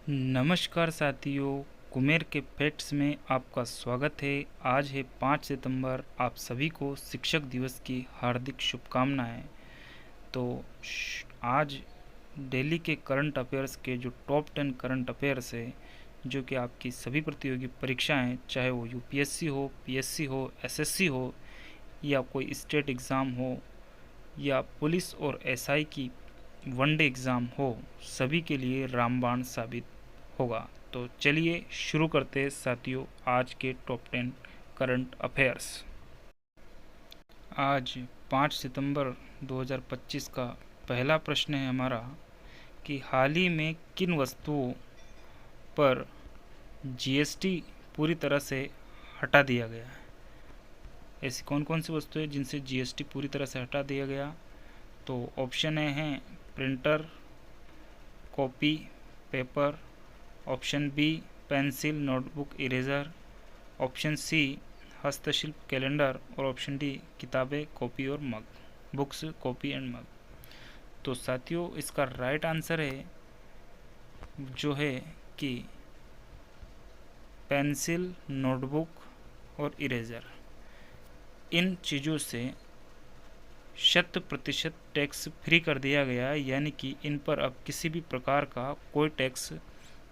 नमस्कार साथियों, कुमेर के फैक्ट्स में आपका स्वागत है। आज है 5 सितंबर। आप सभी को शिक्षक दिवस की हार्दिक शुभकामनाएं। तो आज दिल्ली के करंट अफेयर्स के जो टॉप 10 करंट अफेयर्स है, जो कि आपकी सभी प्रतियोगी परीक्षाएं, चाहे वो यूपीएससी हो, पीएससी हो, एसएससी हो, या कोई स्टेट एग्ज़ाम हो, या पुलिस और एसआई की वनडे एग्ज़ाम हो, सभी के लिए रामबाण साबित होगा। तो चलिए शुरू करते हैं साथियों आज के टॉप 10 करंट अफेयर्स। आज 5 सितंबर 2025 का पहला प्रश्न है हमारा कि हाल ही में किन वस्तुओं पर जीएसटी पूरी तरह से हटा दिया गया है। ऐसी कौन कौन सी वस्तुएं जिनसे जीएसटी पूरी तरह से हटा दिया गया? तो ऑप्शन ए हैं printer, copy, paper. Option B pencil, notebook, eraser. Option C हस्तशिल्प, कैलेंडर। और ऑप्शन डी किताबें, कॉपी और mug, books, copy and mug. तो साथियों, इसका राइट आंसर है जो है कि पेंसिल, नोटबुक और इरेज़र। इन चीज़ों से 100% टैक्स फ्री कर दिया गया है, यानी कि इन पर अब किसी भी प्रकार का कोई टैक्स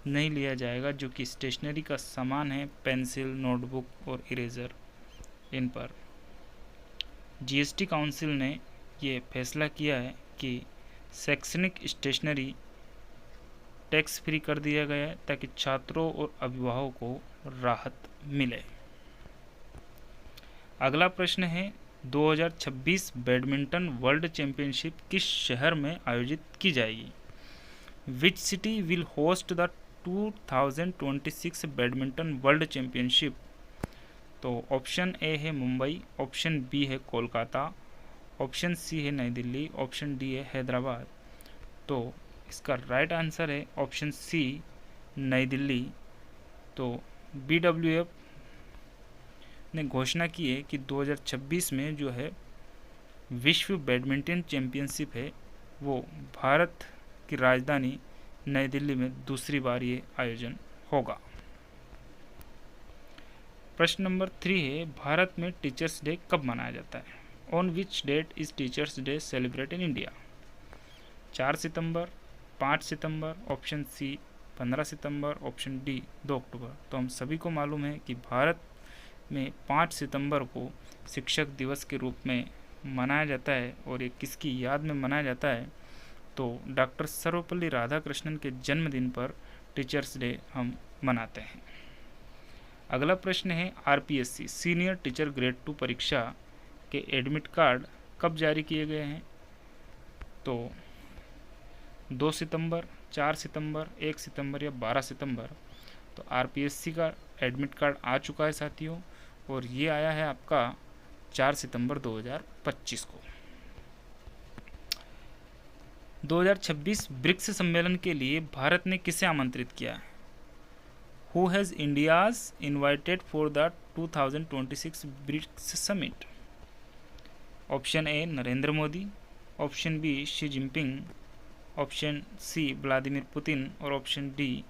नहीं लिया जाएगा। जो कि स्टेशनरी का सामान है, पेंसिल, नोटबुक और इरेज़र, इन पर जीएसटी काउंसिल ने ये फैसला किया है कि शैक्षणिक स्टेशनरी टैक्स फ्री कर दिया गया है ताकि छात्रों और अभिभावकों को राहत मिले। अगला प्रश्न है 2026 बैडमिंटन वर्ल्ड चैंपियनशिप किस शहर में आयोजित की जाएगी? Which city will host the 2026 badminton world championship? तो ऑप्शन ए है मुंबई, ऑप्शन बी है कोलकाता, ऑप्शन सी है नई दिल्ली, ऑप्शन डी है हैदराबाद। तो इसका राइट आंसर है ऑप्शन सी, नई दिल्ली। तो BWF ने घोषणा की है कि 2026 में जो है विश्व बैडमिंटन चैंपियनशिप है, वो भारत की राजधानी नई दिल्ली में दूसरी बार ये आयोजन होगा। प्रश्न नंबर 3 है भारत में टीचर्स डे कब मनाया जाता है? On which date is teachers day celebrate in India? 4 सितंबर, 5 सितंबर, ऑप्शन सी 15 सितंबर, ऑप्शन डी 2 अक्टूबर। तो हम सभी को मालूम है कि भारत में 5 सितंबर को शिक्षक दिवस के रूप में मनाया जाता है। और ये किसकी याद में मनाया जाता है? तो डॉक्टर सर्वपल्ली राधाकृष्णन के जन्मदिन पर टीचर्स डे हम मनाते हैं। अगला प्रश्न है आरपीएससी सीनियर टीचर ग्रेड 2 परीक्षा के एडमिट कार्ड कब जारी किए गए हैं? तो 2 सितंबर, 4 सितंबर, 1 सितंबर या 12 सितंबर। तो आरपीएससी का एडमिट कार्ड आ चुका है साथियों, और ये आया है आपका 4 सितंबर 2025 को। 2026 ब्रिक्स सम्मेलन के लिए भारत ने किसे आमंत्रित किया है? Who has India's invited for the 2026 BRICS summit? Option A Narendra Modi, option B Xi Jinping, option C Vladimir Putin और ऑप्शन डी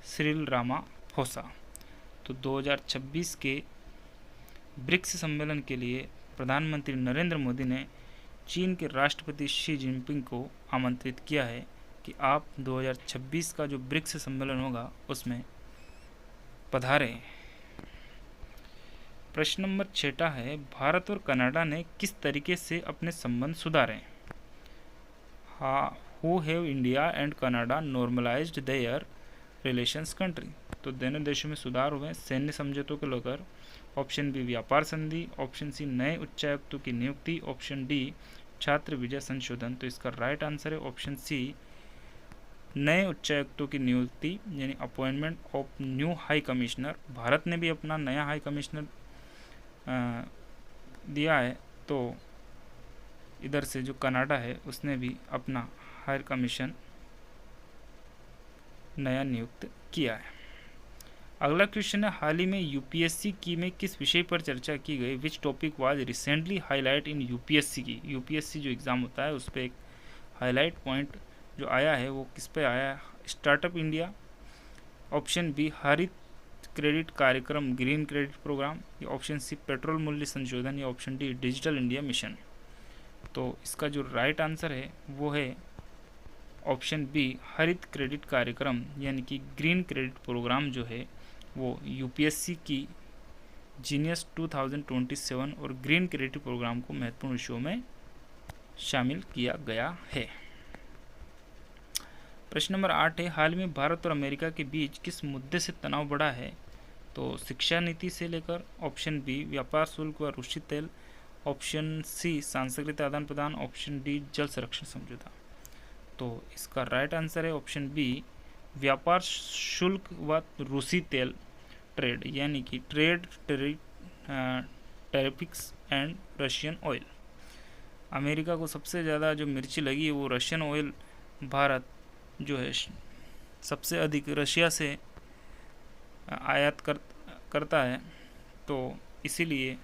सिरिल रामाफोसा। तो 2026 के ब्रिक्स सम्मेलन के लिए प्रधानमंत्री नरेंद्र मोदी ने चीन के राष्ट्रपति शी जिनपिंग को आमंत्रित किया है कि आप 2026 का जो ब्रिक्स सम्मेलन होगा उसमें पधारें। प्रश्न नंबर 6 है भारत और कनाडा ने किस तरीके से अपने संबंध सुधारे? Who have India and Canada normalized their relations country? तो दोनों देशों में सुधार हुए सैन्य समझौतों को लेकर। ऑप्शन बी व्यापार संधि, ऑप्शन सी नए उच्चायुक्तों की नियुक्ति, ऑप्शन डी छात्र वीजा संशोधन। तो इसका राइट आंसर है ऑप्शन सी, नए उच्चायुक्तों की नियुक्ति, यानी appointment of new high commissioner. Bharat ने भी अपना नया हाई कमिश्नर दिया है, तो इधर से जो कनाडा है उसने भी अपना हाई कमीशन नया नियुक्त किया है। अगला क्वेश्चन है हाल ही में यूपीएससी की में किस विषय पर चर्चा की गई? Which topic was recently highlight in UPSC की? यूपीएससी जो एग्ज़ाम होता है उस पर एक हाईलाइट पॉइंट जो आया है वो किस पे आया है? स्टार्टअप इंडिया, ऑप्शन बी हरित क्रेडिट कार्यक्रम ग्रीन क्रेडिट प्रोग्राम, या ऑप्शन सी पेट्रोल मूल्य संशोधन, या option D digital India mission. तो इसका जो राइट आंसर है वो है ऑप्शन बी हरित क्रेडिट कार्यक्रम, यानी कि ग्रीन क्रेडिट प्रोग्राम जो है वो यूपीएससी की जीनियस 2027 और ग्रीन क्रेडिट प्रोग्राम को महत्वपूर्ण विषयों में शामिल किया गया है। प्रश्न नंबर 8 है, हाल में भारत और अमेरिका के बीच किस मुद्दे से तनाव बढ़ा है? तो शिक्षा नीति से लेकर, ऑप्शन बी व्यापार शुल्क व रूसी तेल, ऑप्शन सी सांस्कृतिक आदान प्रदान, ऑप्शन डी जल संरक्षण समझौता। तो इसका राइट आंसर है ऑप्शन बी व्यापार शुल्क व रूसी तेल ट्रेड, यानी कि trade tariffs and Russian oil. America को सबसे ज़्यादा जो मिर्ची लगी है वो रशियन ऑयल, भारत जो है सबसे अधिक रशिया से आयात करता है, तो इसीलिए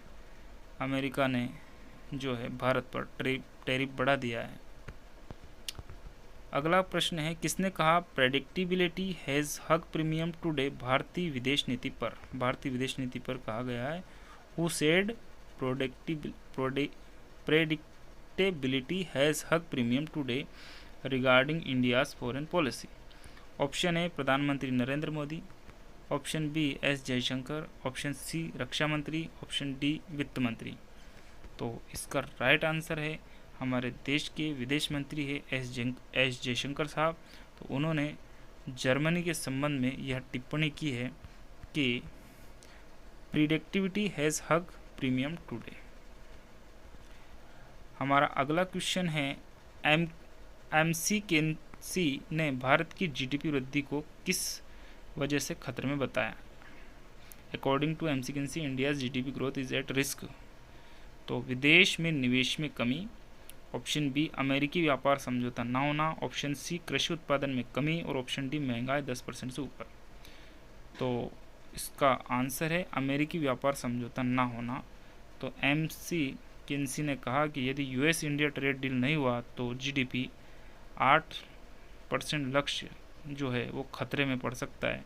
अमेरिका ने जो है भारत पर टैरिफ बढ़ा दिया है। अगला प्रश्न है, किसने कहा predictability has huge premium today? भारतीय विदेश नीति पर, भारतीय विदेश नीति पर कहा गया है who said predictability has huge premium today regarding India's foreign policy. Option A प्रधानमंत्री Narendra Modi, option B S Jaishankar, option C रक्षा मंत्री, ऑप्शन डी वित्त मंत्री। तो इसका राइट आंसर है हमारे देश के विदेश मंत्री है एस जयशंकर साहब। तो उन्होंने जर्मनी के संबंध में यह टिप्पणी की है कि predictivity has huge premium today. हमारा अगला क्वेश्चन है, McKinsey ने भारत की जीडीपी वृद्धि को किस वजह से खतरे में बताया? According to McKinsey, India's GDP growth is at risk. तो विदेश में निवेश में कमी, ऑप्शन बी अमेरिकी व्यापार समझौता ना होना, ऑप्शन सी कृषि उत्पादन में कमी, और ऑप्शन डी महंगाई 10% से ऊपर। तो इसका आंसर है अमेरिकी व्यापार समझौता ना होना। तो McKinsey ने कहा कि यदि US इंडिया ट्रेड डील नहीं हुआ तो जीडीपी 8% लक्ष्य जो है वो खतरे में पड़ सकता है।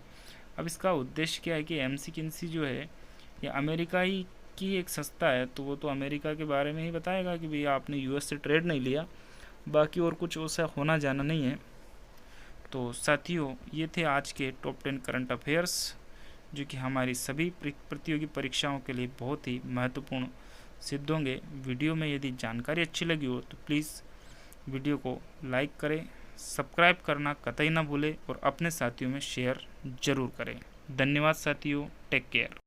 अब इसका उद्देश्य क्या है कि McKinsey जो है ये अमेरिका ही की एक संस्था है, तो वो तो अमेरिका के बारे में ही बताएगा कि भैया आपने US से ट्रेड नहीं लिया, बाकी और कुछ ऐसा होना जाना नहीं है। तो साथियों, ये थे आज के टॉप 10 करंट अफेयर्स, जो कि हमारी सभी प्रतियोगी परीक्षाओं के लिए बहुत ही महत्वपूर्ण सिद्ध होंगे। वीडियो में यदि जानकारी अच्छी लगी हो तो प्लीज़ वीडियो को लाइक करें, सब्सक्राइब करना कतई ना भूलें और अपने साथियों में शेयर ज़रूर करें। धन्यवाद साथियों, टेक केयर।